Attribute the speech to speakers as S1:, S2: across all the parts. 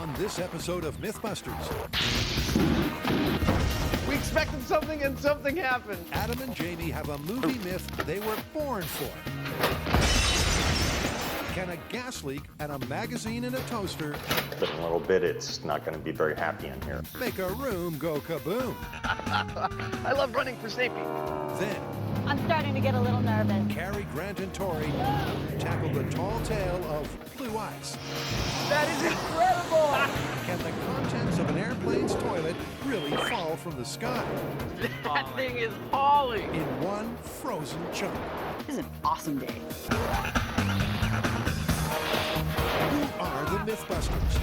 S1: On this episode of MythBusters,
S2: we expected something and something happened.
S1: Adam and Jamie have a movie myth they were born for. Can a gas leak and a magazine in a toaster
S3: But in a little bit, it's not going to be very happy in here.
S1: make a room go kaboom?
S2: I love running for safety.
S1: Then,
S4: I'm starting to get a little nervous.
S1: Cary Grant and Tori tackle the tall tale of blue ice.
S2: That is incredible!
S1: Can the contents of an airplane's toilet really fall from the sky
S2: That thing is falling.
S1: in one frozen chunk?
S4: This is an awesome day.
S1: Who are the MythBusters?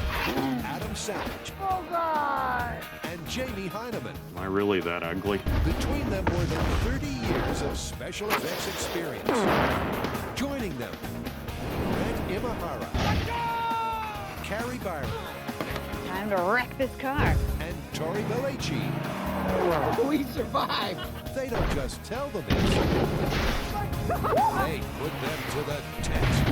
S1: Adam Savage
S2: Oh, God.
S1: and Jamie Heineman.
S3: Am I really that ugly?
S1: Between them, more than 30 years of special effects experience. Joining them, Brent Imahara, Carrie Byron,
S4: Time to wreck this car.
S1: and Tori Belleci.
S2: We survived.
S1: They don't just tell the myths, they put them to the test.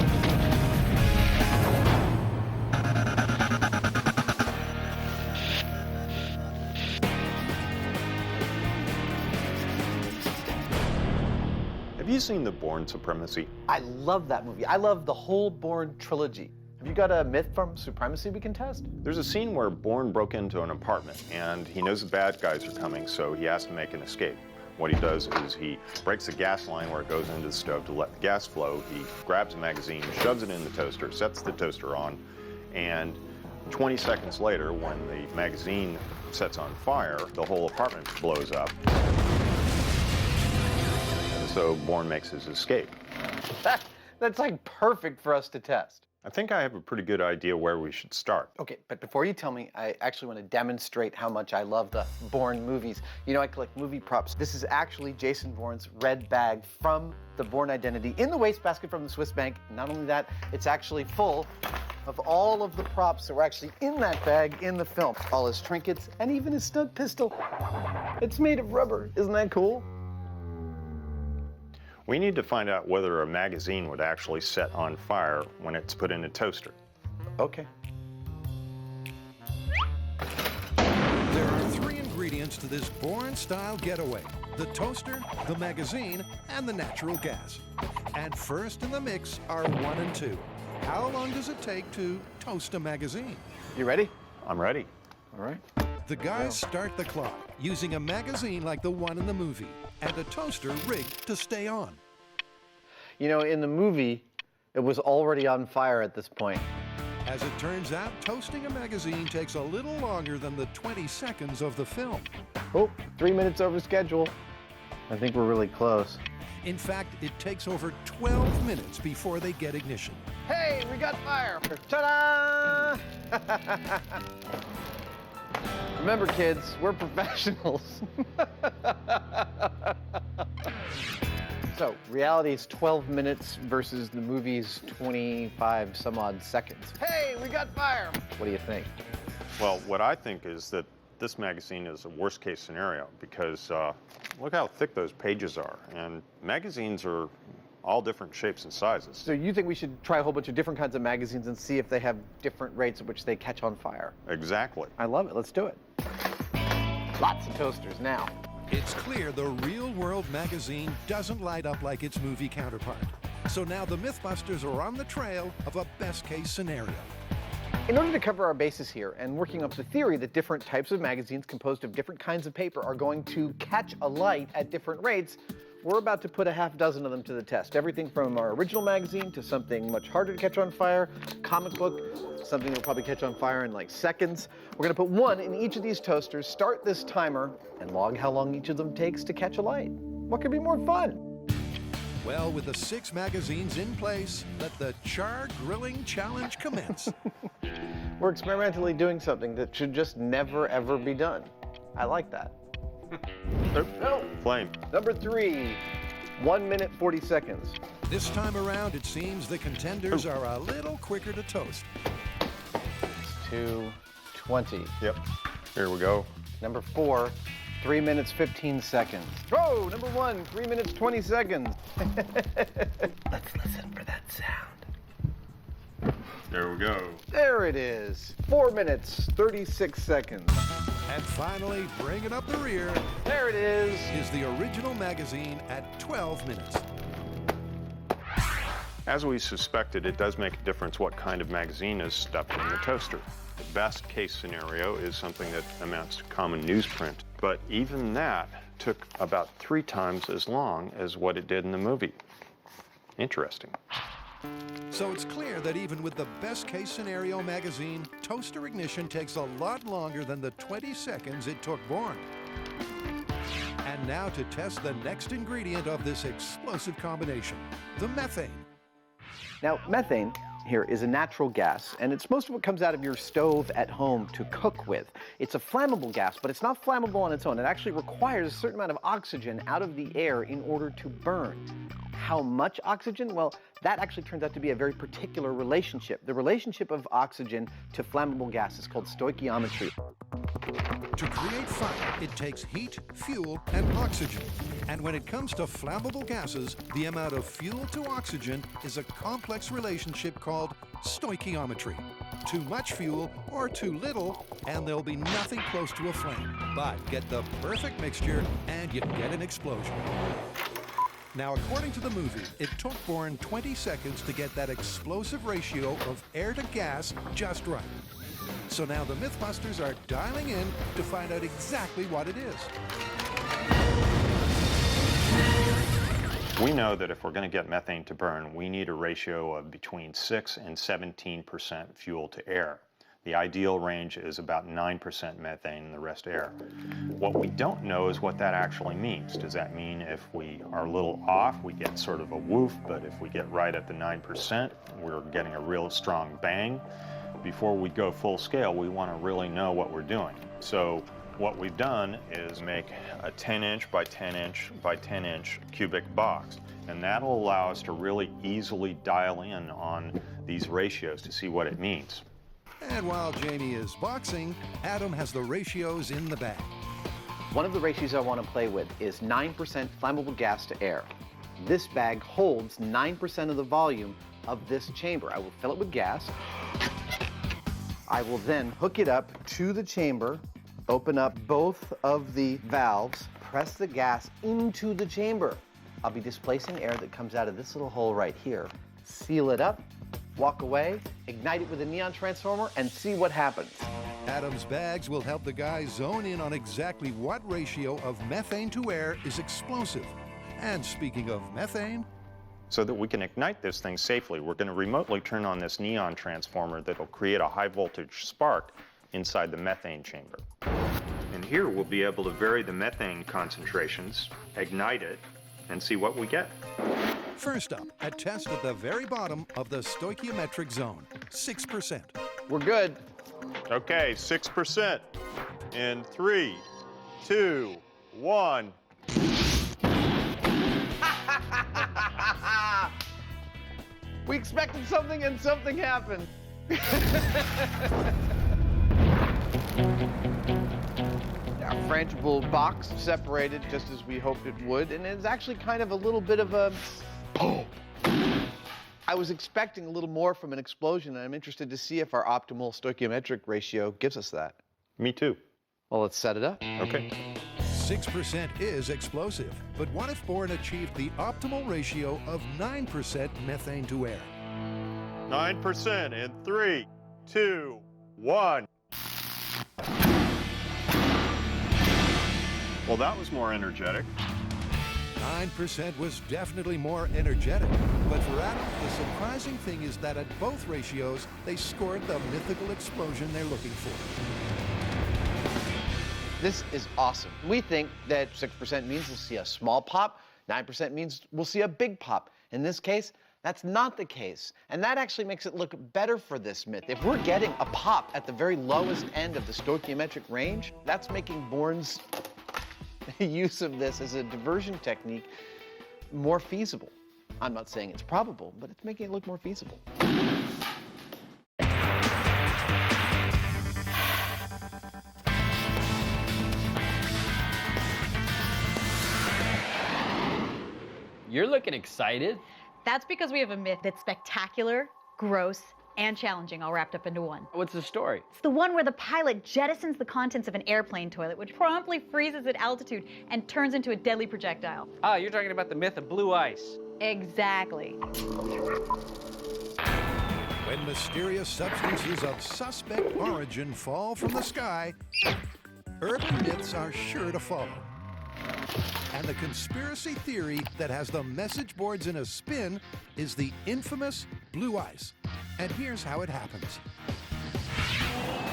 S3: Have you seen the Bourne Supremacy?
S2: I love that movie. I love the whole Bourne trilogy. Have you got a myth from Supremacy we can test?
S3: There's a scene where Bourne broke into an apartment, and he knows the bad guys are coming, so he has to make an escape. What he does is he breaks the gas line where it goes into the stove to let the gas flow. He grabs a magazine, shoves it in the toaster, sets the toaster on, and 20 seconds later, when the magazine sets on fire, the whole apartment blows up. And so Bourne makes his escape.
S2: That's like perfect for us to test.
S3: I think I have a pretty good idea where we should start.
S2: Okay, but before you tell me, I actually want to demonstrate how much I love the Bourne movies. You know, I collect movie props. This is actually Jason Bourne's red bag from the Bourne Identity in the wastebasket from the Swiss bank. Not only that, it's actually full of all of the props that were actually in that bag in the film. All his trinkets and even his stud pistol. It's made of rubber. Isn't that cool?
S3: We need to find out whether a magazine would actually set on fire when it's put in a toaster.
S2: Okay.
S1: There are 3 ingredients to this Bourne-style getaway: the toaster, the magazine, and the natural gas. And first in the mix are 1 and 2. How long does it take to toast a magazine?
S2: You ready?
S3: I'm ready.
S2: All right.
S1: The guys start the clock using a magazine like the one in the movie and a toaster rigged to stay on.
S2: You know, in the movie, it was already on fire at this point.
S1: As it turns out, toasting a magazine takes a little longer than the 20 seconds of the film.
S2: Oh, 3 minutes over schedule. I think we're really close.
S1: In fact, it takes over 12 minutes before they get ignition.
S2: Hey, we got fire! Ta-da! Remember, kids, we're professionals. So, reality is 12 minutes versus the movie's 25 some odd seconds. Hey, we got fire! What do you think?
S3: Well, what I think is that this magazine is a worst case scenario because look how thick those pages are. And magazines are all different shapes and sizes.
S2: So you think we should try a whole bunch of different kinds of magazines and see if they have different rates at which they catch on fire?
S3: Exactly.
S2: I love it. Let's do it. Lots of toasters now.
S1: It's clear the real-world magazine doesn't light up like its movie counterpart. So now the MythBusters are on the trail of a best-case scenario.
S2: In order to cover our bases here and working up the theory that different types of magazines composed of different kinds of paper are going to catch a light at different rates, we're about to put a half dozen of them to the test. Everything from our original magazine to something much harder to catch on fire, comic book, something that'll probably catch on fire in like seconds. We're gonna put 1 in each of these toasters, start this timer, and log how long each of them takes to catch a light. What could be more fun?
S1: Well, with the 6 magazines in place, let the char grilling challenge commence.
S2: We're experimentally doing something that should just never, ever be done. I like that. No.
S3: Flame.
S2: Number 3, 1 minute, 40 seconds.
S1: This time around, it seems the contenders are a little quicker to toast.
S2: 2:20.
S3: Yep. Here we go.
S2: Number 4, 3 minutes, 15 seconds. Oh, number 1, 3 minutes, 20 seconds. Let's listen for that sound.
S3: There we go.
S2: There it is. 4 minutes, 36 seconds.
S1: And finally, bringing up the rear
S2: There it is.
S1: the original magazine at 12 minutes.
S3: As we suspected, it does make a difference what kind of magazine is stuffed in the toaster. The best case scenario is something that amounts to common newsprint, but even that took about 3 times as long as what it did in the movie. Interesting.
S1: So it's clear that even with the best case scenario magazine, toaster ignition takes a lot longer than the 20 seconds it took Bourne. And now to test the next ingredient of this explosive combination, the methane.
S2: Now, methane here is a natural gas, and it's most of what comes out of your stove at home to cook with. It's a flammable gas, but it's not flammable on its own. It actually requires a certain amount of oxygen out of the air in order to burn. How much oxygen? Well, that actually turns out to be a very particular relationship. The relationship of oxygen to flammable gas is called stoichiometry.
S1: To create fire, it takes heat, fuel, and oxygen. And when it comes to flammable gases, the amount of fuel to oxygen is a complex relationship called stoichiometry. Too much fuel or too little, and there'll be nothing close to a flame. But get the perfect mixture, and you get an explosion. Now, according to the movie, it took Bourne 20 seconds to get that explosive ratio of air to gas just right. So now the MythBusters are dialing in to find out exactly what it is.
S3: We know that if we're going to get methane to burn, we need a ratio of between 6 and 17% fuel to air. The ideal range is about 9% methane and the rest air. What we don't know is what that actually means. Does that mean if we are a little off, we get sort of a woof, but if we get right at the 9%, we're getting a real strong bang? Before we go full scale, we want to really know what we're doing. So what we've done is make a 10-inch by 10-inch by 10-inch cubic box. And that'll allow us to really easily dial in on these ratios to see what it means.
S1: And while Jamie is boxing, Adam has the ratios in the bag.
S2: One of the ratios I want to play with is 9% flammable gas to air. This bag holds 9% of the volume of this chamber. I will fill it with gas. I will then hook it up to the chamber, open up both of the valves, press the gas into the chamber. I'll be displacing air that comes out of this little hole right here. Seal it up, walk away, ignite it with a neon transformer, and see what happens.
S1: Adam's bags will help the guys zone in on exactly what ratio of methane to air is explosive. And speaking of methane,
S3: So that we can ignite this thing safely, we're going to remotely turn on this neon transformer that will create a high voltage spark inside the methane chamber. And here we'll be able to vary the methane concentrations, ignite it, and see what we get.
S1: first up, a test at the very bottom of the stoichiometric zone, 6%.
S2: We're good.
S3: Okay, 6%. In 3, 2, 1.
S2: We expected something and something happened. Our frangible box separated just as we hoped it would, and it's actually kind of a little bit of a I was expecting a little more from an explosion, and I'm interested to see if our optimal stoichiometric ratio gives us that.
S3: Me too.
S2: Well, let's set it up.
S3: Okay.
S1: 6% is explosive, but what if Bourne achieved the optimal ratio of 9% methane to air?
S3: 9% in 3, 2, 1. Well, that was more energetic.
S1: 9% was definitely more energetic, but for Adam, the surprising thing is that at both ratios, they scored the mythical explosion they're looking for.
S2: This is awesome. We think that 6% means we'll see a small pop, 9% means we'll see a big pop. In this case, that's not the case. And that actually makes it look better for this myth. If we're getting a pop at the very lowest end of the stoichiometric range, that's making Bourne's use of this as a diversion technique more feasible. I'm not saying it's probable, but it's making it look more feasible.
S5: You're looking excited.
S4: That's because we have a myth that's spectacular, gross, and challenging all wrapped up into one.
S5: What's the story?
S4: It's the one where the pilot jettisons the contents of an airplane toilet, which promptly freezes at altitude and turns into a deadly projectile.
S5: Ah, you're talking about the myth of blue ice.
S4: Exactly.
S1: When mysterious substances of suspect origin fall from the sky, urban myths are sure to follow. And the conspiracy theory that has the message boards in a spin is the infamous blue ice. And here's how it happens.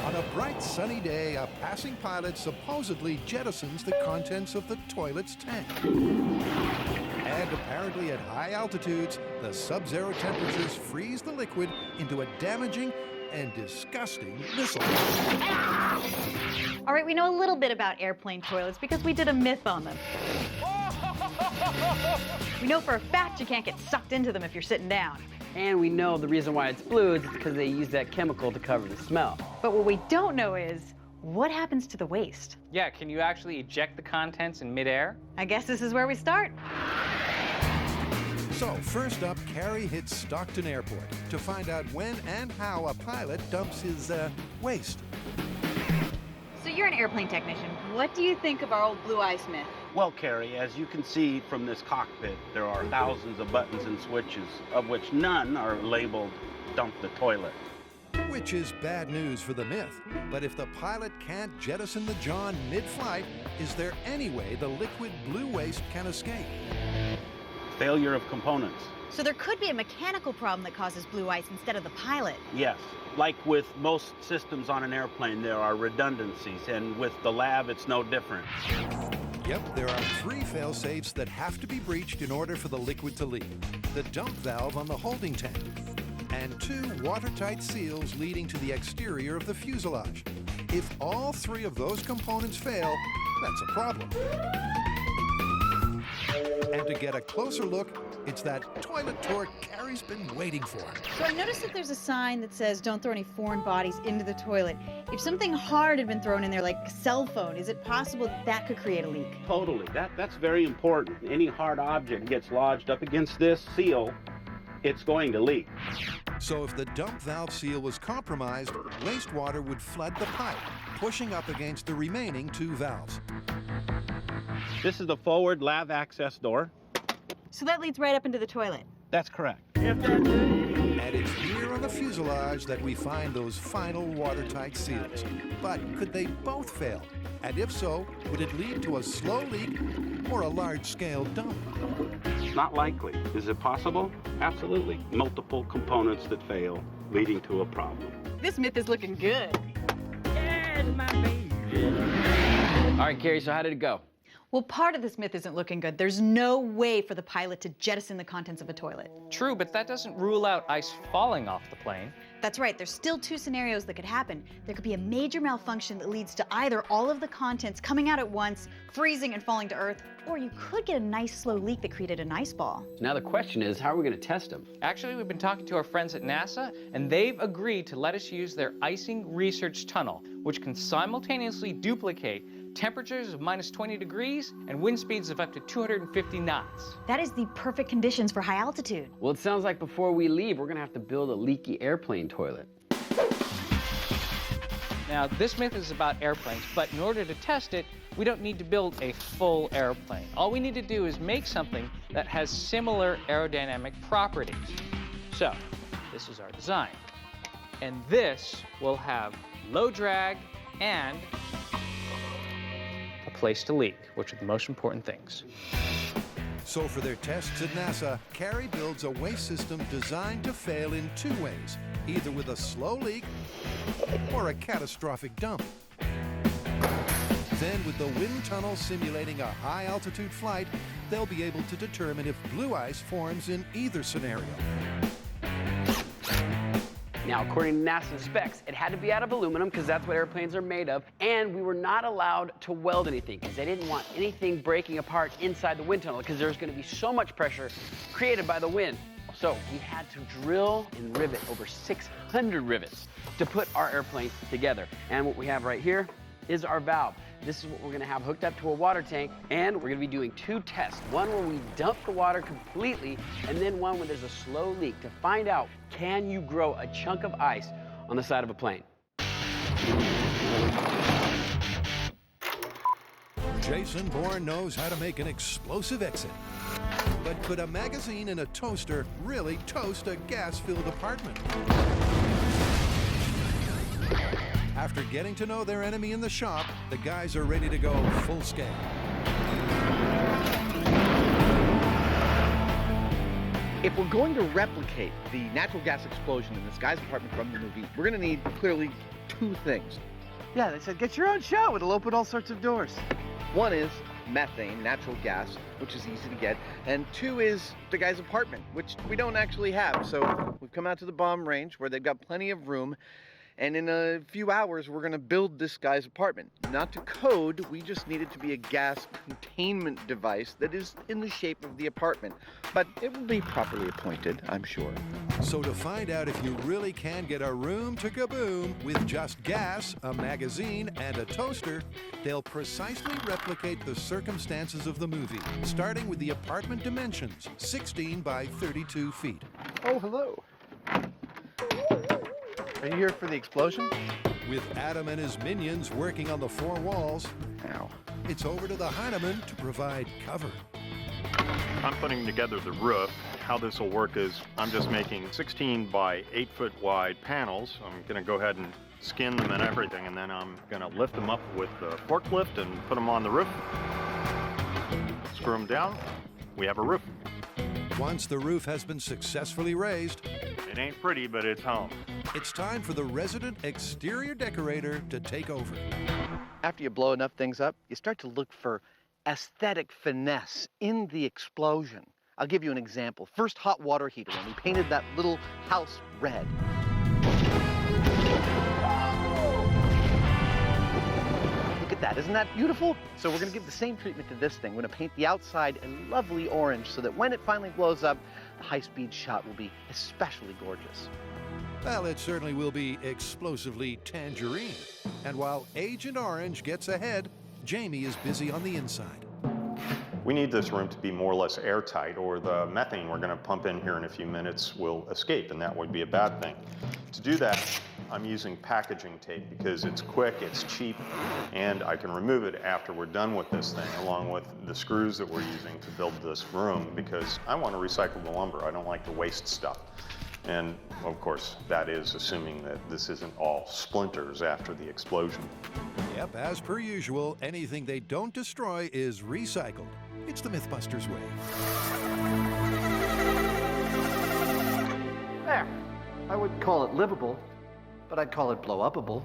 S1: On a bright sunny day, a passing pilot supposedly jettisons the contents of the toilet's tank. And apparently at high altitudes, the sub-zero temperatures freeze the liquid into a damaging and disgusting missile.
S4: All right, we know a little bit about airplane toilets because we did a myth on them. We know for a fact you can't get sucked into them if you're sitting down.
S5: And we know the reason why it's blue is because they use that chemical to cover the smell.
S4: But what we don't know is, what happens to the waste?
S6: Yeah, can you actually eject the contents in midair?
S4: I guess this is where we start.
S1: So first up, Carrie hits Stockton Airport to find out when and how a pilot dumps his waste.
S4: So you're an airplane technician. What do you think of our old blue ice myth?
S7: Well, Carrie, as you can see from this cockpit, there are thousands of buttons and switches, of which none are labeled dump the toilet.
S1: Which is bad news for the myth. But if the pilot can't jettison the John mid-flight, is there any way the liquid blue waste can escape?
S7: Failure of components.
S4: So there could be a mechanical problem that causes blue ice instead of the pilot.
S7: Yes, like with most systems on an airplane, there are redundancies, and with the lab, it's no different.
S1: Yep, there are 3 fail-safes that have to be breached in order for the liquid to leak. The dump valve on the holding tank, and 2 watertight seals leading to the exterior of the fuselage. If all 3 of those components fail, that's a problem. And to get a closer look, it's that toilet tour Carrie's been waiting for.
S4: So I noticed that there's a sign that says don't throw any foreign bodies into the toilet. If something hard had been thrown in there, like a cell phone, is it possible that that could create a leak?
S7: Totally. That's very important. Any hard object gets lodged up against this seal, it's going to leak.
S1: So if the dump valve seal was compromised, wastewater would flood the pipe, pushing up against the remaining 2 valves.
S7: This is the forward lav access door.
S4: So that leads right up into the toilet.
S7: That's correct.
S1: And it's here on the fuselage that we find those final watertight seals. But could they both fail? And if so, would it lead to a slow leak or a large-scale dump?
S7: Not likely. Is it possible? Absolutely. Multiple components that fail, leading to a problem.
S4: This myth is looking good.
S5: All right, Carrie, so how did it go?
S4: Well, part of this myth isn't looking good. There's no way for the pilot to jettison the contents of a toilet.
S6: True, but that doesn't rule out ice falling off the plane.
S4: That's right, there's still 2 scenarios that could happen. There could be a major malfunction that leads to either all of the contents coming out at once, freezing and falling to Earth, or you could get a nice slow leak that created an ice ball.
S5: Now the question is, how are we going to test them?
S6: Actually, we've been talking to our friends at NASA, and they've agreed to let us use their icing research tunnel, which can simultaneously duplicate temperatures of -20 degrees and wind speeds of up to 250 knots.
S4: That is the perfect conditions for high altitude.
S5: Well, it sounds like before we leave, we're going to have to build a leaky airplane toilet.
S6: Now, this myth is about airplanes, but in order to test it, we don't need to build a full airplane. All we need to do is make something that has similar aerodynamic properties. So, this is our design. And this will have low drag and a place to leak, which are the most important things.
S1: So for their tests at NASA, Carrie builds a waste system designed to fail in 2 ways, either with a slow leak or a catastrophic dump. Then with the wind tunnel simulating a high-altitude flight, they'll be able to determine if blue ice forms in either scenario.
S5: Now, according to NASA specs, it had to be out of aluminum because that's what airplanes are made of, and we were not allowed to weld anything because they didn't want anything breaking apart inside the wind tunnel because there's going to be so much pressure created by the wind. So we had to drill and rivet over 600 rivets to put our airplane together. And what we have right here is our valve. This is what we're gonna have hooked up to a water tank, and we're gonna be doing 2 tests. One where we dump the water completely, and then one where there's a slow leak to find out, can you grow a chunk of ice on the side of a plane?
S1: Jason Bourne knows how to make an explosive exit. But could a magazine in a toaster really toast a gas-filled apartment? After getting to know their enemy in the shop, the guys are ready to go full scale.
S2: If we're going to replicate the natural gas explosion in this guy's apartment from the movie, we're going to need clearly 2 things. Yeah, they said, get your own show. It'll open all sorts of doors. One is methane, natural gas, which is easy to get. And 2 is the guy's apartment, which we don't actually have. So we've come out to the bomb range where they've got plenty of room. And in a few hours, we're going to build this guy's apartment. Not to code, we just need it to be a gas containment device that is in the shape of the apartment. But it will be properly appointed, I'm sure.
S1: So to find out if you really can get a room to kaboom with just gas, a magazine, and a toaster, they'll precisely replicate the circumstances of the movie, starting with the apartment dimensions, 16 by 32 feet.
S2: Oh, hello. Are you here for the explosion?
S1: With Adam and his minions working on the 4 walls,
S2: Ow.
S1: it's over to the Heineman to provide cover.
S3: I'm putting together the roof. How this will work is I'm just making 16 by 8 foot wide panels. I'm going to go ahead and skin them and everything, and then I'm going to lift them up with the forklift and put them on the roof. Screw them down. We have a roof.
S1: Once the roof has been successfully raised,
S3: It ain't pretty, but it's home.
S1: it's time for the resident exterior decorator to take over.
S2: After you blow enough things up, you start to look for aesthetic finesse in the explosion. I'll give you an example. First hot water heater, when we painted that little house red. Look at that, isn't that beautiful? So we're gonna give the same treatment to this thing. We're gonna paint the outside a lovely orange so that when it finally blows up, the high-speed shot will be especially gorgeous.
S1: Well, it certainly will be explosively tangerine. And while Agent Orange gets ahead, Jamie is busy on the inside.
S3: We need this room to be more or less airtight, or the methane we're going to pump in here in a few minutes will escape, and that would be a bad thing. To do that, I'm using packaging tape because it's quick, it's cheap, and I can remove it after we're done with this thing, along with the screws that we're using to build this room, because I want to recycle the lumber. I don't like to waste stuff. And, of course, that is assuming that this isn't all splinters after the explosion.
S1: Yep, as per usual, anything they don't destroy is recycled. It's the MythBusters way.
S2: There. I wouldn't call it livable, but I'd call it blow-upable.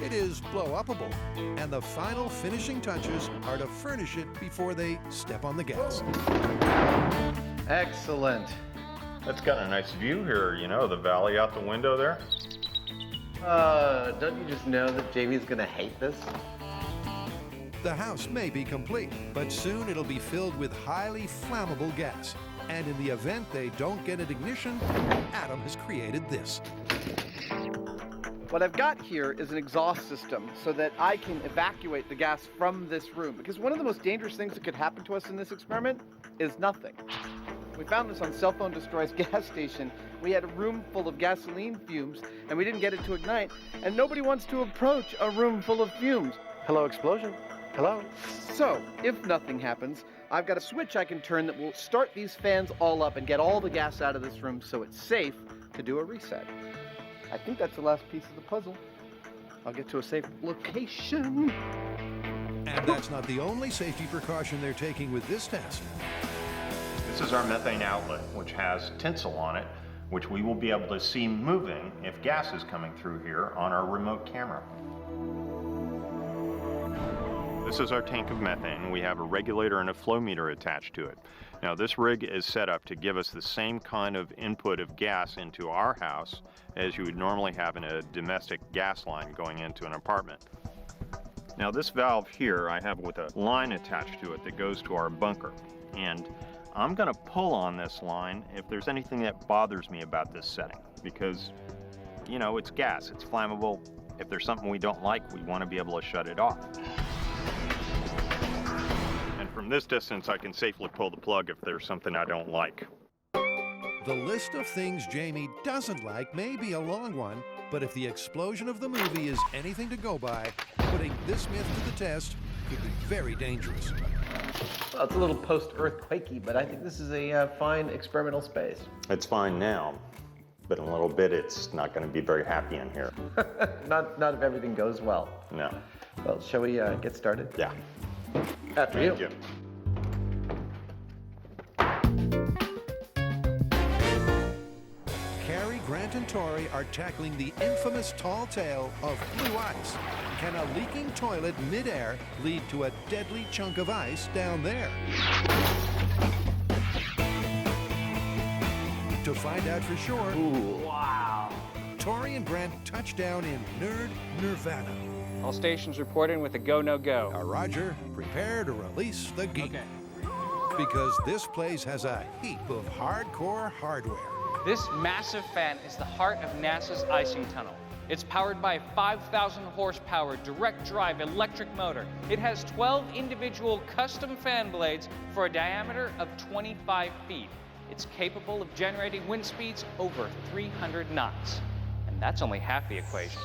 S1: It is blow-upable, and the final finishing touches are to furnish it before they step on the gas.
S2: Excellent.
S3: That's got a nice view here, you know, the valley out the window there.
S2: Don't you just know that Jamie's gonna hate this?
S1: The house may be complete, but soon it'll be filled with highly flammable gas. And in the event they don't get an ignition, Adam has created this.
S2: What I've got here is an exhaust system so that I can evacuate the gas from this room. Because one of the most dangerous things that could happen to us in this experiment is nothing. We found this on Cell Phone Destroy's gas station. We had a room full of gasoline fumes, and we didn't get it to ignite, and nobody wants to approach a room full of fumes. Hello, explosion. Hello. So, if nothing happens, I've got a switch I can turn that will start these fans all up and get all the gas out of this room so it's safe to do a reset. I think that's the last piece of the puzzle. I'll get to a safe location.
S1: And that's not the only safety precaution they're taking with this test.
S3: This is our methane outlet, which has tinsel on it, which we will be able to see moving if gas is coming through here on our remote camera. This is our tank of methane. We have a regulator and a flow meter attached to it. Now, this rig is set up to give us the same kind of input of gas into our house as you would normally have in a domestic gas line going into an apartment. Now, this valve here I have with a line attached to it that goes to our bunker. And I'm going to pull on this line if there's anything that bothers me about this setting, because, you know, it's gas, it's flammable, If there's something we don't like, we want to be able to shut it off. And from this distance, I can safely pull the plug if there's something I don't like.
S1: The list of things Jamie doesn't like may be a long one, but if the explosion of the movie is anything to go by, putting this myth to the test could be very dangerous.
S2: Well, it's a little post-earthquakey, but I think this is a fine experimental space.
S3: It's fine now, but in a little bit, it's not going to be very happy in here.
S2: Not if everything goes well.
S3: No.
S2: Well, shall we get started?
S3: Yeah.
S2: After you.
S3: Thank you.
S1: Carrie, Grant, and Tori are tackling the infamous tall tale of blue ice. Can a leaking toilet midair lead to a deadly chunk of ice down there? To find out for sure,
S5: Wow.
S1: Tori and Grant touch down in Nirvana.
S6: All stations report in with a go, no go.
S1: Roger, prepare to release the geek.
S6: Okay.
S1: Because this place has a heap of hardcore hardware.
S6: This massive fan is the heart of NASA's icing tunnel. It's powered by a 5,000 horsepower direct drive electric motor. It has 12 individual custom fan blades for a diameter of 25 feet. It's capable of generating wind speeds over 300 knots. And that's only half the equation.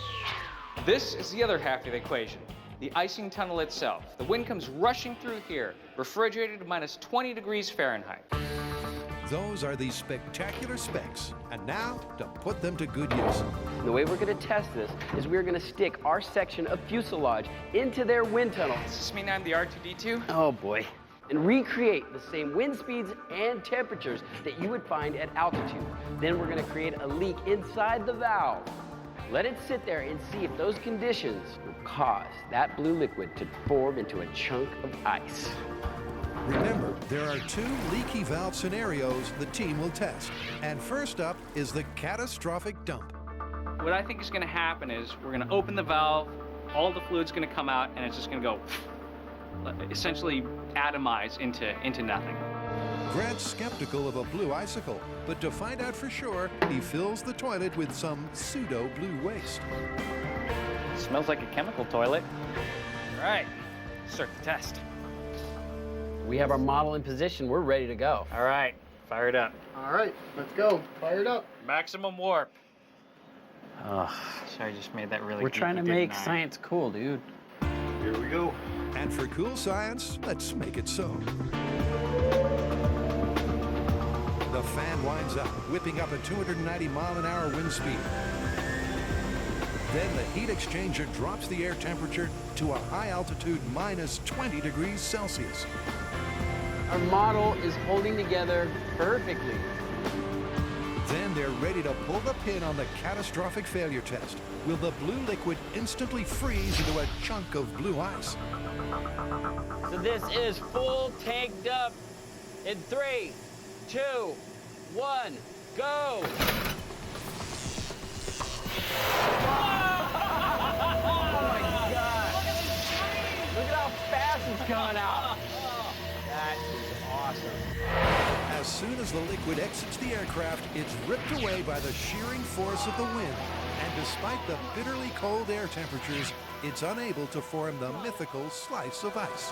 S6: This is the other half of the equation, the icing tunnel itself. The wind comes rushing through here, refrigerated to minus 20 degrees Fahrenheit.
S1: Those are the spectacular specs. And now, to put them to good use.
S5: The way we're going to test this is we're going to stick our section of fuselage into their wind tunnel.
S6: Does this mean I'm the R2-D2?
S5: Oh boy. And recreate the same wind speeds and temperatures that you would find at altitude. Then we're going to create a leak inside the valve. Let it sit there and see if those conditions will cause that blue liquid to form into a chunk of ice.
S1: Remember, there are 2 leaky valve scenarios the team will test. And first up is the catastrophic dump.
S6: What I think is going to happen is we're going to open the valve, all the fluid's going to come out, and it's just going to go essentially atomize into nothing.
S1: Grant's skeptical of a blue icicle, but to find out for sure, he fills the toilet with some pseudo-blue waste.
S6: Smells like a chemical toilet. All right, start the test.
S5: We have our model in position. We're ready to go.
S6: All right, fire it up.
S2: All right, let's go. Fire it up.
S6: Maximum warp. Oh, sorry, I just made that really
S5: We're trying to
S6: geeky,
S5: make
S6: didn't I?
S5: science cool, dude.
S3: Here we go.
S1: And for cool science, let's make it so. The fan winds up, whipping up a 290-mile-an-hour wind speed. Then the heat exchanger drops the air temperature to a high-altitude minus 20 degrees Celsius.
S5: Our model is holding together perfectly.
S1: Then they're ready to pull the pin on the catastrophic failure test. Will the blue liquid instantly freeze into a chunk of blue ice?
S5: So this is full tanked up in 3, 2, 1, go! Look at how fast it's coming out. That is awesome.
S1: As soon as the liquid exits the aircraft, it's ripped away by the shearing force of the wind. And despite the bitterly cold air temperatures, it's unable to form the mythical slice of ice.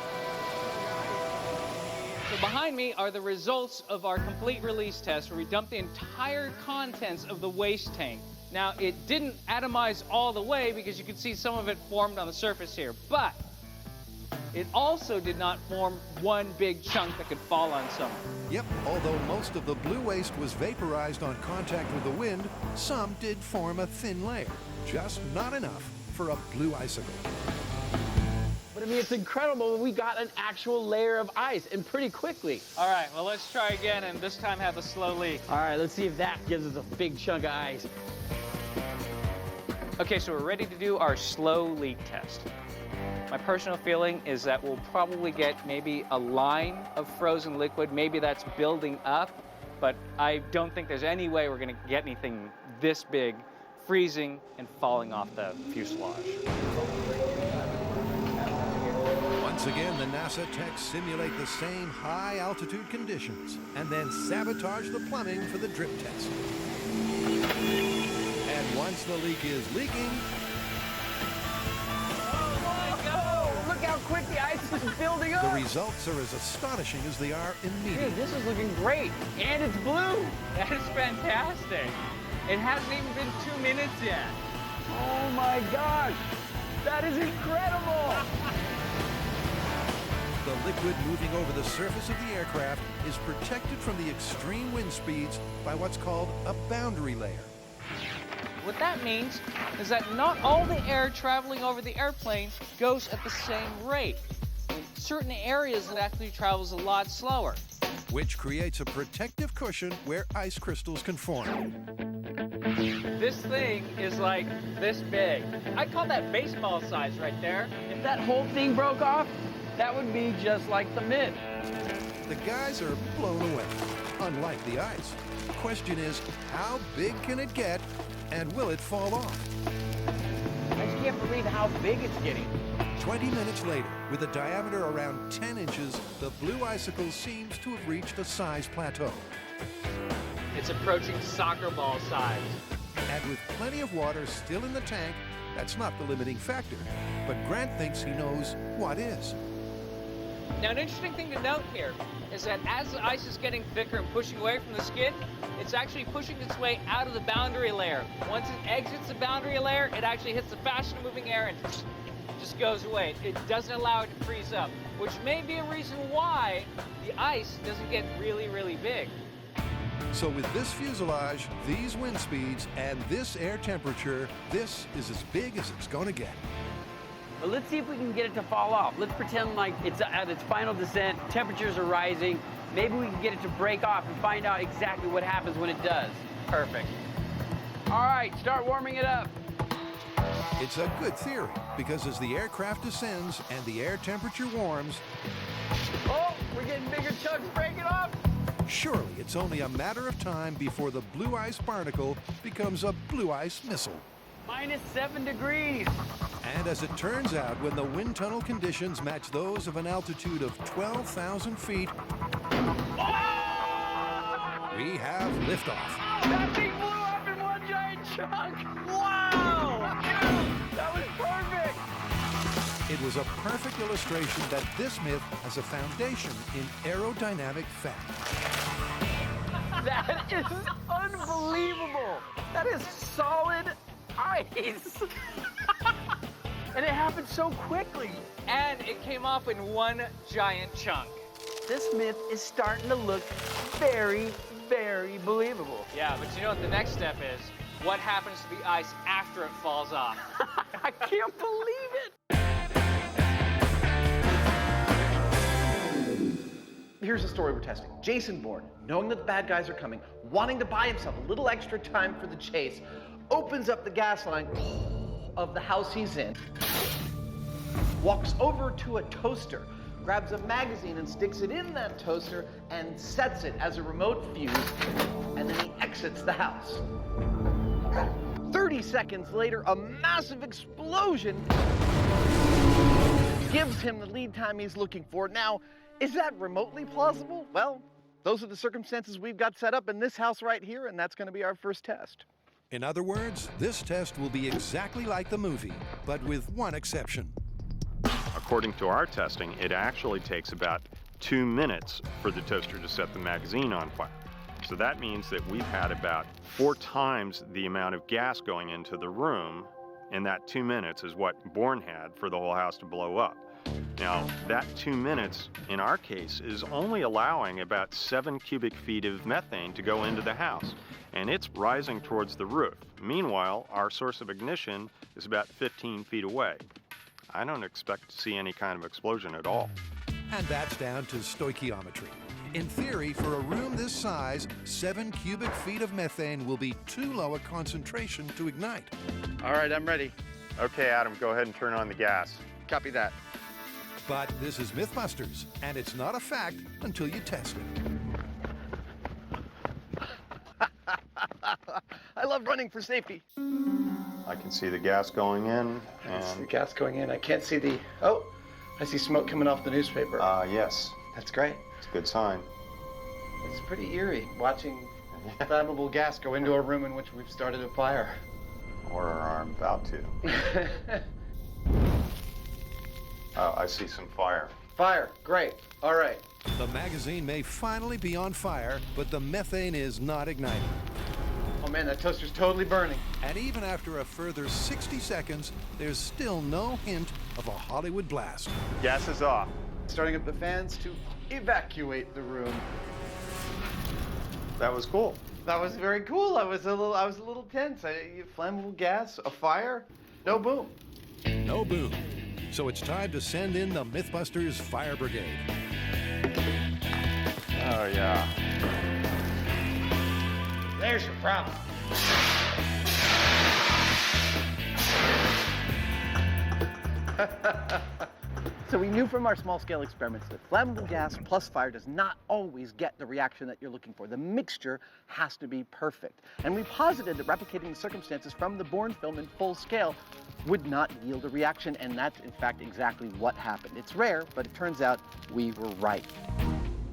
S6: So behind me are the results of our complete release test where we dumped the entire contents of the waste tank. Now, it didn't atomize all the way because you can see some of it formed on the surface here, but it also did not form one big chunk that could fall on someone.
S1: Yep, although most of the blue waste was vaporized on contact with the wind, some did form a thin layer, just not enough for a blue icicle.
S5: But I mean, it's incredible. We got an actual layer of ice, and pretty quickly.
S6: All right, well, let's try again and this time have a slow leak.
S5: All right, let's see if that gives us a big chunk of ice.
S6: Okay, so we're ready to do our slow leak test. My personal feeling is that we'll probably get maybe a line of frozen liquid. Maybe that's building up, but I don't think there's any way we're going to get anything this big freezing and falling off the fuselage.
S1: Once again, the NASA techs simulate the same high-altitude conditions and then sabotage the plumbing for the drip test. And once the leak is leaking,
S5: how quick the ice is building up.
S1: The results are as astonishing as they are immediate.
S5: Dude, this is looking great. And it's blue.
S6: That is fantastic. It hasn't even been 2 minutes yet.
S5: Oh my gosh. That is incredible.
S1: The liquid moving over the surface of the aircraft is protected from the extreme wind speeds by what's called a boundary layer.
S6: What that means is that not all the air traveling over the airplane goes at the same rate. In certain areas, it actually travels a lot slower.
S1: Which creates a protective cushion where ice crystals can form.
S6: This thing is like this big. I call that baseball size right there.
S5: If that whole thing broke off, that would be just like the Myth.
S1: The guys are blown away, unlike the ice. The question is, how big can it get, and will it fall off?
S5: I just can't believe how big it's getting.
S1: 20 minutes later, with a diameter around 10 inches, the blue icicle seems to have reached a size plateau.
S6: It's approaching soccer ball size.
S1: And with plenty of water still in the tank, that's not the limiting factor. But Grant thinks he knows what is.
S6: Now, an interesting thing to note here is that as the ice is getting thicker and pushing away from the skid, it's actually pushing its way out of the boundary layer. Once it exits the boundary layer, it actually hits the faster-moving air and just goes away. It doesn't allow it to freeze up, which may be a reason why the ice doesn't get really, really big.
S1: So with this fuselage, these wind speeds, and this air temperature, this is as big as it's going to get.
S5: But let's see if we can get it to fall off. Let's pretend like it's at its final descent, temperatures are rising. Maybe we can get it to break off and find out exactly what happens when it does.
S6: Perfect.
S5: All right, start warming it up.
S1: It's a good theory, because as the aircraft descends and the air temperature warms,
S5: Oh, we're getting bigger chunks breaking off.
S1: surely it's only a matter of time before the blue ice barnacle becomes a blue ice missile.
S5: -7 degrees.
S1: And as it turns out, when the wind tunnel conditions match those of an altitude of 12,000 feet, we have liftoff.
S5: That thing blew up in one giant chunk. Wow! That was perfect.
S1: It was a perfect illustration that this myth has a foundation in aerodynamic fact.
S5: That is unbelievable. That is solid ice. And it happened so quickly.
S6: And it came off in one giant chunk.
S5: This myth is starting to look very, very believable.
S6: Yeah, but you know what the next step is? What happens to the ice after it falls off?
S5: I can't believe it.
S2: Here's the story we're testing. Jason Bourne, knowing that the bad guys are coming, wanting to buy himself a little extra time for the chase, opens up the gas line of the house he's in, walks over to a toaster, grabs a magazine and sticks it in that toaster and sets it as a remote fuse, and then he exits the house. 30 seconds later, a massive explosion gives him the lead time he's looking for. Now, is that remotely plausible? Well, those are the circumstances we've got set up in this house right here, and that's going to be our first test.
S1: In other words, this test will be exactly like the movie, but with one exception.
S3: According to our testing, it actually takes about 2 minutes for the toaster to set the magazine on fire. So that means that we've had about 4 times the amount of gas going into the room, and that 2 minutes is what Bourne had for the whole house to blow up. Now, that 2 minutes, in our case, is only allowing about 7 cubic feet of methane to go into the house, and it's rising towards the roof. Meanwhile, our source of ignition is about 15 feet away. I don't expect to see any kind of explosion at all.
S1: And that's down to stoichiometry. In theory, for a room this size, 7 cubic feet of methane will be too low a concentration to ignite.
S2: All right, I'm ready.
S3: Okay, Adam, go ahead and turn on the gas.
S2: Copy that.
S1: But this is MythBusters, and it's not a fact until you test it.
S2: I love running for safety.
S3: I can see the gas going in,
S2: It's the
S3: and
S2: gas going in. I can't see the... Oh, I see smoke coming off the newspaper.
S3: yes,
S2: That's great.
S3: it's a good sign.
S2: It's pretty eerie watching flammable gas go into a room in which we've started a fire.
S3: Or are about to. I see some fire.
S2: Fire, great. All right.
S1: The magazine may finally be on fire, but the methane is not igniting.
S2: Oh man, that toaster's totally burning.
S1: And even after a further 60 seconds, there's still no hint of a Hollywood blast.
S3: Gas is off.
S2: Starting up the fans to evacuate the room.
S3: That was cool.
S2: That was very cool. I was a little tense. Flammable gas, a fire, no boom.
S1: No boom. So it's time to send in the MythBusters Fire Brigade.
S3: Oh, yeah.
S2: There's your problem. So we knew from our small-scale experiments that flammable gas plus fire does not always get the reaction that you're looking for. The mixture has to be perfect. And we posited that replicating the circumstances from the Bourne film in full scale would not yield a reaction, and that's in fact exactly what happened. It's rare, but it turns out we were right.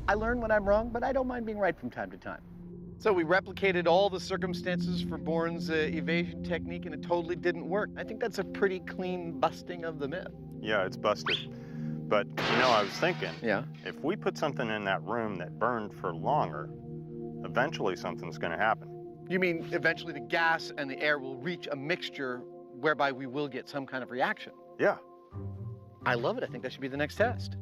S2: I learn when I'm wrong, but I don't mind being right from time to time. So we replicated all the circumstances for Bourne's evasion technique, and it totally didn't work. I think that's a pretty clean busting of the myth.
S3: Yeah, it's busted. But, you know, I was thinking,
S2: Yeah.
S3: if we put something in that room that burned for longer, eventually something's going to happen.
S2: You mean eventually the gas and the air will reach a mixture whereby we will get some kind of reaction?
S3: Yeah.
S2: I love it. I think that should be the next test.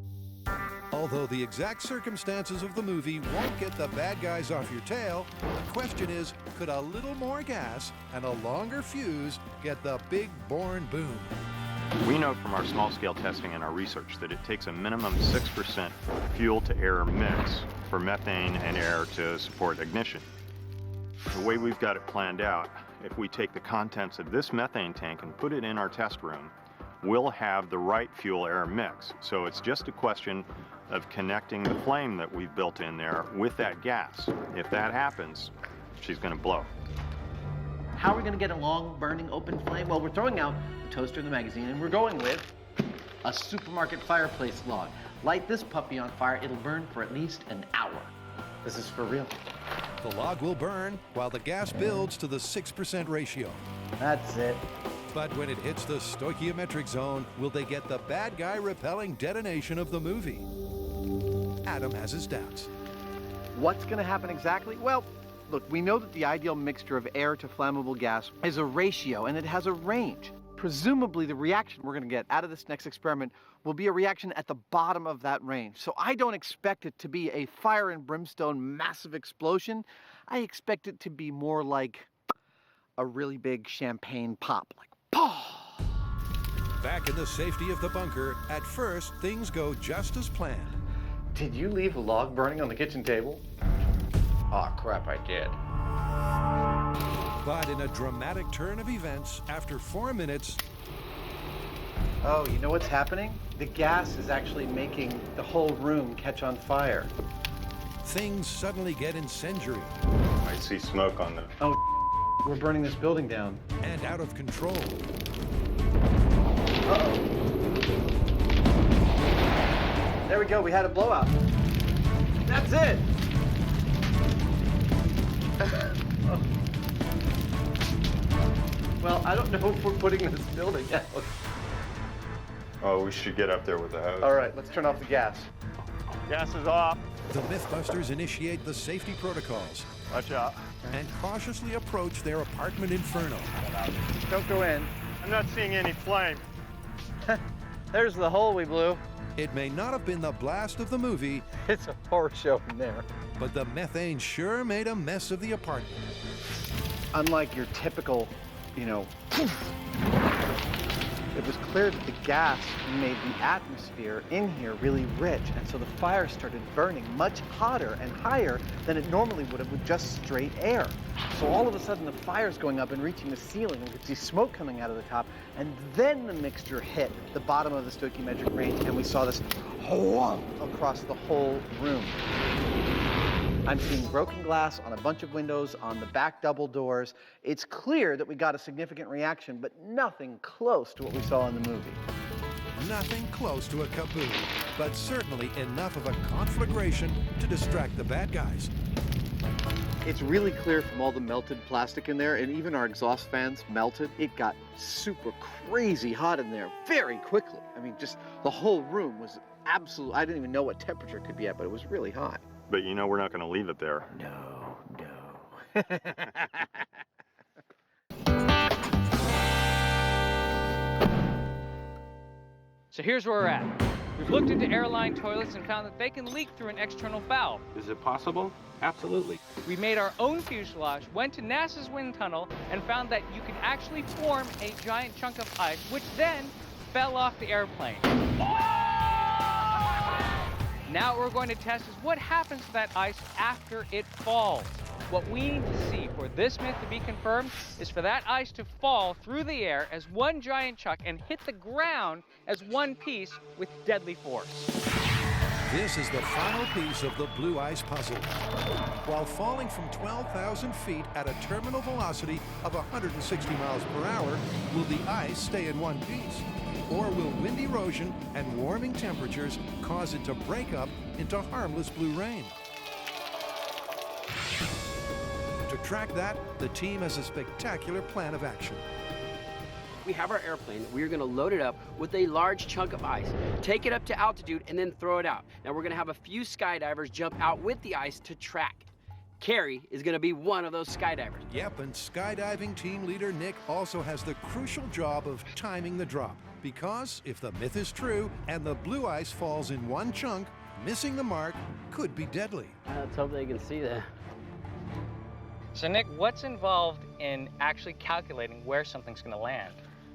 S1: Although the exact circumstances of the movie won't get the bad guys off your tail, the question is, could a little more gas and a longer fuse get the big Bourne boom?
S3: We know from our small-scale testing and our research that it takes a minimum 6% fuel-to-air mix for methane and air to support ignition. The way we've got it planned out, if we take the contents of this methane tank and put it in our test room, we'll have the right fuel-air mix. So it's just a question of connecting the flame that we've built in there with that gas. If that happens, she's going to blow.
S2: How are we going to get a long, burning, open flame? Well, we're throwing out the toaster and the magazine, and we're going with a supermarket fireplace log. Light this puppy on fire, it'll burn for at least an hour. This is for real.
S1: The log will burn while the gas builds to the 6% ratio.
S2: That's it.
S1: But when it hits the stoichiometric zone, will they get the bad guy repelling detonation of the movie? Adam has his doubts.
S2: What's going to happen exactly? Well, look, we know that the ideal mixture of air to flammable gas is a ratio, and it has a range. Presumably, the reaction we're going to get out of this next experiment will be a reaction at the bottom of that range. So I don't expect it to be a fire and brimstone massive explosion. I expect it to be more like a really big champagne pop, like pah!
S1: Back in the safety of the bunker, at first, things go just as planned.
S2: Did you leave a log burning on the kitchen table? Aw, crap, I did.
S1: But in a dramatic turn of events, after 4 minutes,
S2: Oh, you know what's happening? The gas is actually making the whole room catch on fire.
S1: things suddenly get incendiary
S3: I see smoke on the...
S2: Oh, we're burning this building down.
S1: and out of control.
S2: Uh-oh. There we go, we had a blowout. That's it. Well, I don't know if we're putting this building out.
S3: Oh, we should get up there with the hose.
S2: All right, let's turn off the gas.
S3: Gas is off.
S1: The MythBusters initiate the safety protocols
S3: Watch out.
S1: and cautiously approach their apartment inferno.
S2: Don't go in.
S3: I'm not seeing any flame.
S2: There's the hole we blew.
S1: It may not have been the blast of the movie,
S2: It's a horror show in there.
S1: but the methane sure made a mess of the apartment.
S2: Unlike your typical, it was clear that the gas made the atmosphere in here really rich, and so the fire started burning much hotter and higher than it normally would have with just straight air. So all of a sudden the fire's going up and reaching the ceiling, we could see smoke coming out of the top, and then the mixture hit the bottom of the stoichiometric range, and we saw this whomp across the whole room. I'm seeing broken glass on a bunch of windows, on the back double doors. It's clear that we got a significant reaction, but nothing close to what we saw in the movie.
S1: Nothing close to a kaboom, but certainly enough of a conflagration to distract the bad guys.
S2: It's really clear from all the melted plastic in there, and even our exhaust fans melted. It got super crazy hot in there very quickly. I mean, just the whole room was absolute. I didn't even know what temperature it could be at, but it was really hot.
S3: But you know we're not going to leave it there.
S2: No.
S6: So here's where we're at. We've looked into airline toilets and found that they can leak through an external valve.
S7: Is it possible? Absolutely.
S6: We made our own fuselage, went to NASA's wind tunnel, and found that you could actually form a giant chunk of ice, which then fell off the airplane. Now what we're going to test is what happens to that ice after it falls. What we need to see for this myth to be confirmed is for that ice to fall through the air as one giant chunk and hit the ground as one piece with deadly force.
S1: This is the final piece of the blue ice puzzle. While falling from 12,000 feet at a terminal velocity of 160 miles per hour, will the ice stay in one piece? Or will wind erosion and warming temperatures cause it to break up into harmless blue rain? To track that, the team has a spectacular plan of action.
S5: We have our airplane. We're going to load it up with a large chunk of ice, take it up to altitude, and then throw it out. Now we're going to have a few skydivers jump out with the ice to track it. Carrie is going to be one of those skydivers.
S1: Yep, and skydiving team leader Nick also has the crucial job of timing the drop. Because if the myth is true and the blue ice falls in one chunk, missing the mark could be deadly.
S5: Let's hope they can see that.
S6: So Nick, what's involved in actually calculating where something's going to land?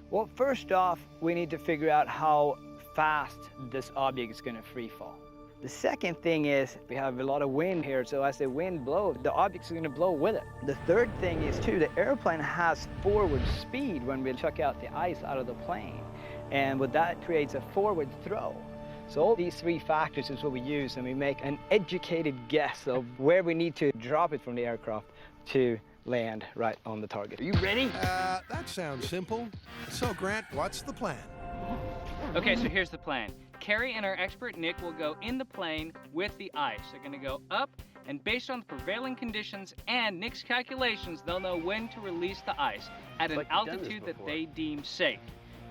S8: Well, first off, we need to figure out how fast this object is going to free fall. The second thing is we have a lot of wind here, so as the wind blows, the object's going to blow with it. The third thing is, too, the airplane has forward speed when we chuck out the ice out of the plane, and with that creates a forward throw. So all these three factors is what we use, and we make an educated guess of where we need to drop it from the aircraft to land right on the target.
S5: Are you ready?
S1: That sounds simple. So Grant, what's the plan?
S6: Okay, so here's the plan. Carrie and our expert Nick will go in the plane with the ice. They're going to go up, and based on the prevailing conditions and Nick's calculations, they'll know when to release the ice at an altitude that they deem safe.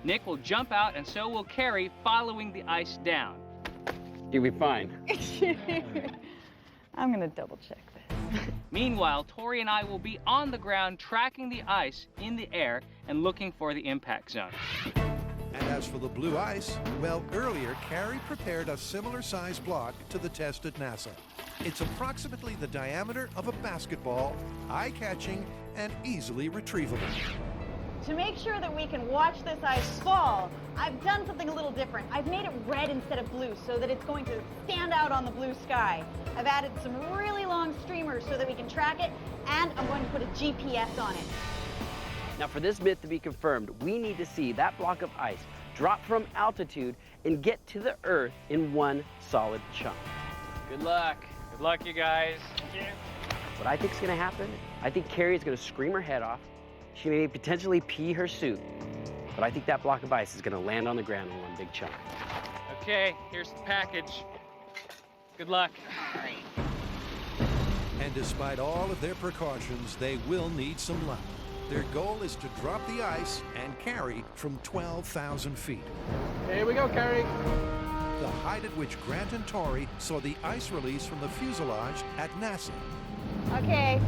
S6: Nick will jump out, and so will Carrie, following the ice down.
S5: You'll be fine.
S4: I'm going to double check this.
S6: Meanwhile, Tori and I will be on the ground tracking the ice in the air and looking for the impact zone.
S1: And as for the blue ice, well, earlier, Carrie prepared a similar-sized block to the test at NASA. It's approximately the diameter of a basketball, eye-catching, and easily retrievable.
S4: To make sure that we can watch this ice fall, I've done something a little different. I've made it red instead of blue so that it's going to stand out on the blue sky. I've added some really long streamers so that we can track it, and I'm going to put a GPS on it.
S5: Now for this myth to be confirmed, we need to see that block of ice drop from altitude and get to the Earth in one solid chunk.
S6: Good luck. Good luck, you guys.
S5: Thank you. What I think is going to happen, I think Carrie is going to scream her head off. She may potentially pee her suit, but I think that block of ice is going to land on the ground in one big chunk.
S6: Okay, here's the package. Good luck.
S1: And despite all of their precautions, they will need some luck. Their goal is to drop the ice and Carrie from 12,000 feet.
S2: Here we go, Carrie.
S1: The height at which Grant and Tori saw the ice release from the fuselage at NASA.
S4: Okay,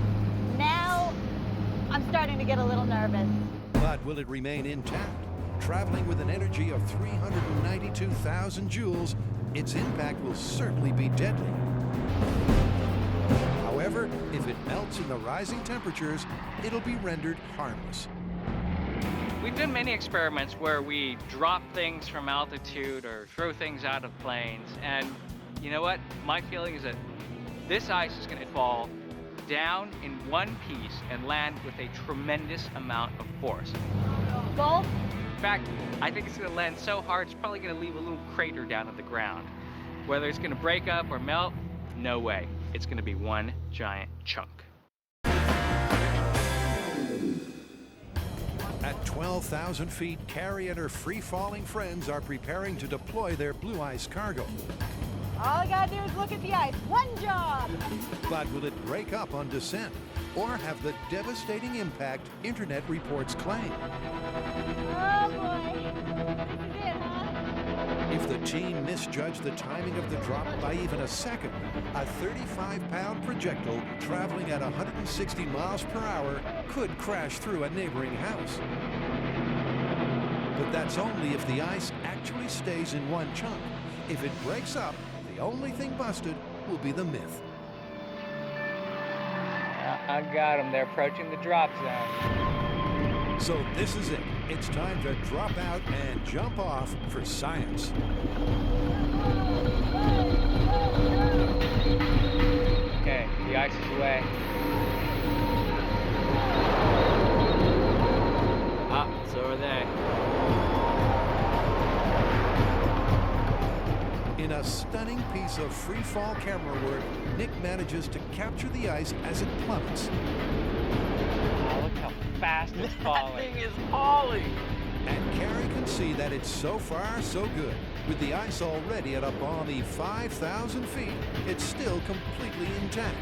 S4: now I'm starting to get a little nervous.
S1: But will it remain intact? Traveling with an energy of 392,000 joules, its impact will certainly be deadly. However, if it melts in the rising temperatures, it'll be rendered harmless.
S6: We've done many experiments where we drop things from altitude or throw things out of planes, and you know what? My feeling is that this ice is going to fall down in one piece and land with a tremendous amount of force.
S4: Both?
S6: In fact, I think it's going to land so hard, it's probably going to leave a little crater down at the ground. Whether it's going to break up or melt, no way. It's going to be one giant chunk.
S1: At 12,000 feet, Carrie and her free-falling friends are preparing to deploy their blue ice cargo.
S4: All I gotta do is look at the ice. One job!
S1: But will it break up on descent or have the devastating impact internet reports claim.
S4: Oh boy. This is it, huh?
S1: If the team misjudged the timing of the drop by even a second, a 35-pound projectile traveling at 160 miles per hour could crash through a neighboring house. But that's only if the ice actually stays in one chunk. If it breaks up, the only thing busted will be the myth.
S6: I got them. They're approaching the drop zone.
S1: So this is it. It's time to drop out and jump off for science.
S6: Okay, the ice is away. So are they.
S1: In a stunning piece of free-fall camera work, Nick manages to capture the ice as it plummets.
S6: Oh, look how fast it's falling.
S5: That thing is falling.
S1: And Carrie can see that it's so far so good. With the ice already at a balmy 5,000 feet, it's still completely intact.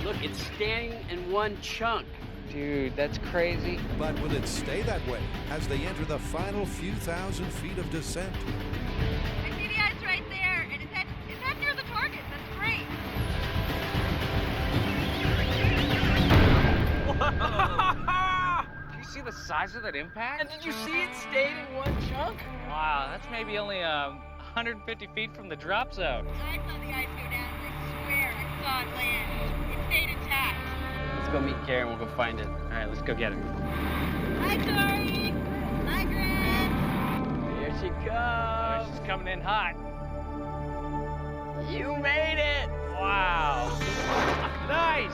S5: Look, it's standing in one chunk.
S6: Dude, that's crazy.
S1: But will it stay that way as they enter the final few thousand feet of descent?
S4: I see the ice right there, and is that near the target? That's great.
S6: Do you see the size of that impact?
S5: And did you see it stayed in one chunk?
S6: Wow, that's maybe only 150 feet from the drop zone.
S4: I saw the ice go down, and I swear I saw it land. It stayed intact.
S5: Let's go meet Carrie and we'll go find it.
S6: All right, let's go get it.
S4: Hi, Tori. Hi, Grant.
S5: Here she
S6: Oh,
S5: comes.
S6: she's coming in hot.
S5: You made it.
S6: Wow. Nice.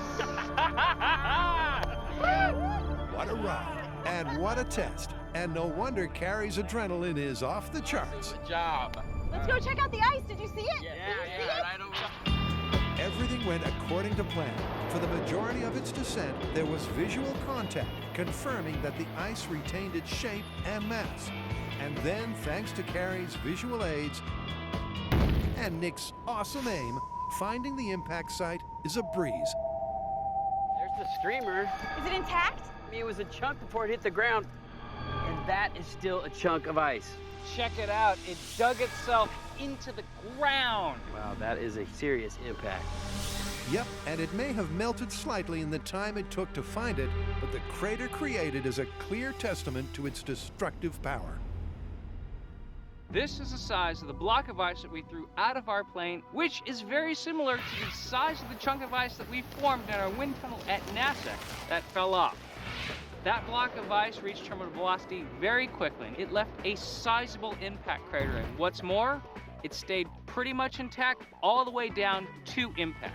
S1: What a ride, and what a test. And no wonder Carrie's adrenaline is off the charts.
S5: Good job.
S4: Let's go check out the ice. Did you see it?
S5: Yeah,
S4: Did you see it?
S5: I don't.
S1: Everything went according to plan. For the majority of its descent, there was visual contact, confirming that the ice retained its shape and mass. And then, thanks to Carrie's visual aids and Nick's awesome aim, finding the impact site is a breeze.
S5: There's the streamer.
S4: Is it intact?
S5: I mean, it was a chunk before it hit the ground. And that is still a chunk of ice.
S6: Check it out. It dug itself into the ground.
S5: Wow, that is a serious impact.
S1: Yep, and it may have melted slightly in the time it took to find it, but the crater created is a clear testament to its destructive power.
S6: This is the size of the block of ice that we threw out of our plane, which is very similar to the size of the chunk of ice that we formed in our wind tunnel at NASA that fell off. That block of ice reached terminal velocity very quickly. It left a sizable impact crater, and what's more, it stayed pretty much intact all the way down to impact.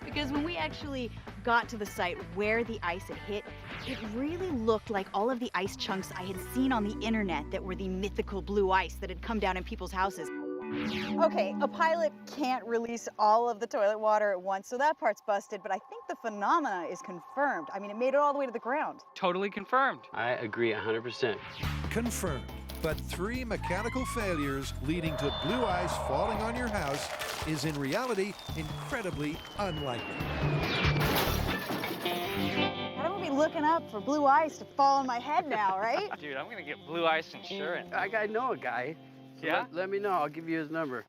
S4: Because when we actually got to the site where the ice had hit, it really looked like all of the ice chunks I had seen on the internet that were the mythical blue ice that had come down in people's houses. Okay, a pilot can't release all of the toilet water at once, so that part's busted, but I think the phenomena is confirmed. I mean, it made it all the way to the ground.
S6: Totally confirmed.
S5: I agree 100%.
S1: Confirmed. But 3 mechanical failures leading to blue ice falling on your house is in reality incredibly unlikely.
S4: I don't want to be looking up for blue ice to fall on my head now, right?
S6: Dude, I'm gonna get blue ice insurance.
S5: I know a guy. So
S6: Yeah?
S5: let me know. I'll give you his number.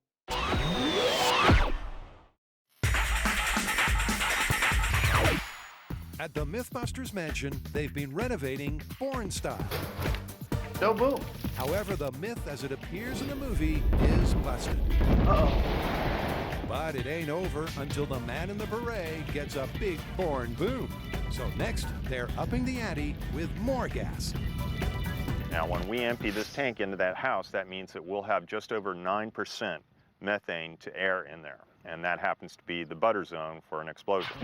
S1: At the MythBusters mansion, they've been renovating Bourne style.
S2: No boom.
S1: However, the myth as it appears in the movie is busted.
S2: Uh-oh.
S1: But it ain't over until the man in the beret gets a big Bourne boom. So next, they're upping the ante with more gas.
S3: Now, when we empty this tank into that house, that means that we'll have just over 9% methane to air in there. And that happens to be the butter zone for an explosion.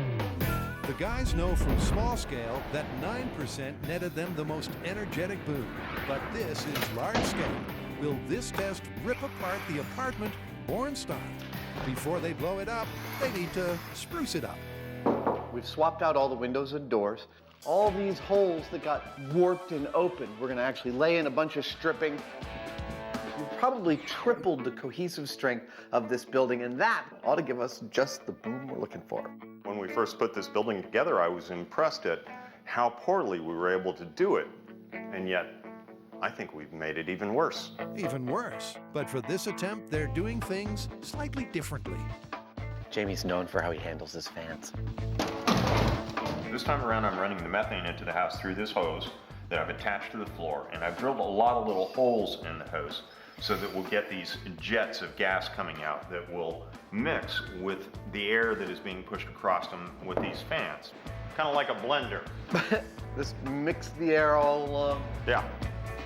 S1: The guys know from small scale that 9% netted them the most energetic boom. But this is large scale. Will this test rip apart the apartment Bourne style? Before they blow it up, they need to spruce it up.
S2: We've swapped out all the windows and doors. All these holes that got warped and opened, we're going to actually lay in a bunch of stripping. we've probably tripled the cohesive strength of this building, and that ought to give us just the boom we're looking for.
S3: When we first put this building together, I was impressed at how poorly we were able to do it. And yet, I think we've made it even worse.
S1: Even worse. But for this attempt, they're doing things slightly differently.
S2: Jamie's known for how he handles his fans.
S3: This time around, I'm running the methane into the house through this hose that I've attached to the floor, and I've drilled a lot of little holes in the hose so that we'll get these jets of gas coming out that will mix with the air that is being pushed across them with these fans. Kind of like a blender.
S2: Just mix the air all along.
S3: Yeah.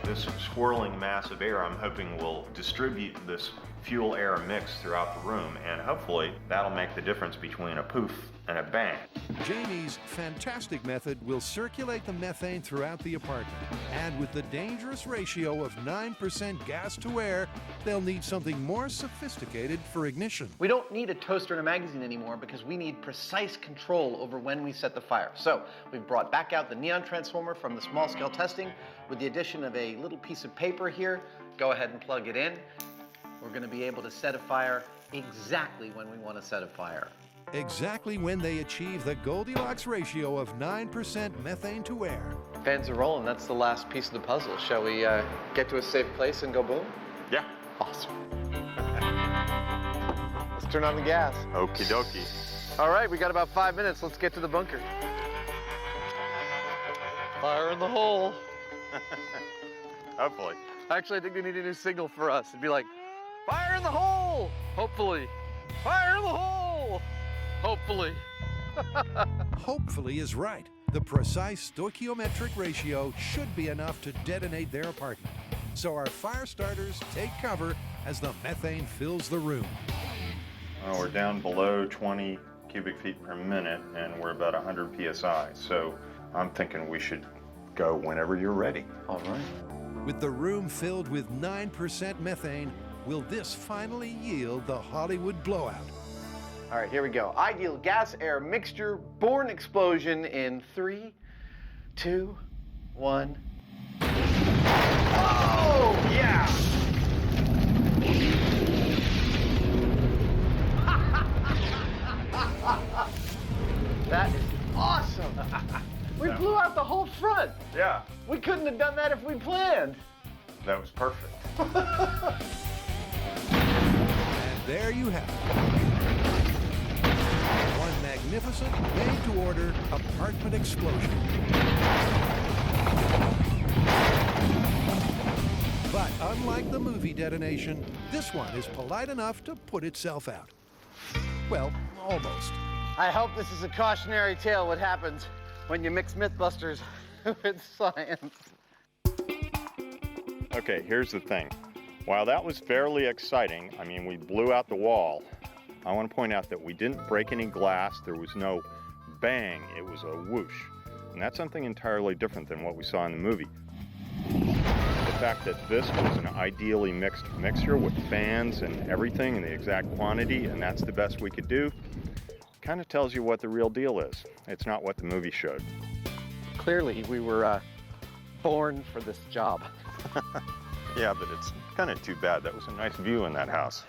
S3: This swirling mass of air, I'm hoping, will distribute this fuel-air mix throughout the room, and hopefully that'll make the difference between a poof and a bang.
S1: Jamie's fantastic method will circulate the methane throughout the apartment. And with the dangerous ratio of 9% gas to air, they'll need something more sophisticated for ignition.
S2: We don't need a toaster and a magazine anymore because we need precise control over when we set the fire. So we've brought back out the neon transformer from the small-scale testing with the addition of a little piece of paper here. Go ahead and plug it in. We're going to be able to set a fire exactly when we want to set a fire.
S1: Exactly when they achieve the Goldilocks ratio of 9% methane to air.
S2: Fans are rolling. That's the last piece of the puzzle. Shall we get to a safe place and go boom?
S3: Yeah.
S2: Awesome. Let's turn on the gas.
S3: Okie dokie.
S2: All right, we got about 5 minutes. Let's get to the bunker. Fire in the hole.
S3: Hopefully.
S2: Actually, I think we need a new signal for us. It'd be like, fire in the hole! Hopefully. Fire in the hole! Hopefully.
S1: Hopefully is right. The precise stoichiometric ratio should be enough to detonate their apartment. So our fire starters take cover as the methane fills the room.
S3: Well, we're down below 20 cubic feet per minute, and we're about 100 psi. So I'm thinking we should go whenever you're ready.
S2: All right.
S1: With the room filled with 9% methane, will this finally yield the Hollywood blowout?
S2: All right, here we go. Ideal gas-air mixture, Bourne explosion in 3, 2, 1. Oh, yeah! That is awesome! We blew out the whole front.
S3: Yeah.
S2: We couldn't have done that if we planned.
S3: That was perfect.
S1: And there you have it. One magnificent, made-to-order apartment explosion. But unlike the movie detonation, this one is polite enough to put itself out. Well, almost.
S2: I hope this is a cautionary tale what happens when you mix MythBusters with science.
S3: Okay, here's the thing. While that was fairly exciting, I mean, we blew out the wall, I want to point out that we didn't break any glass. There was no bang. It was a whoosh. And that's something entirely different than what we saw in the movie. The fact that this was an ideally mixed mixture with fans and everything in the exact quantity, and that's the best we could do, kind of tells you what the real deal is. It's not what the movie showed.
S2: Clearly, we were born for this job.
S3: Yeah, but it's kind of too bad. That was a nice view in that house.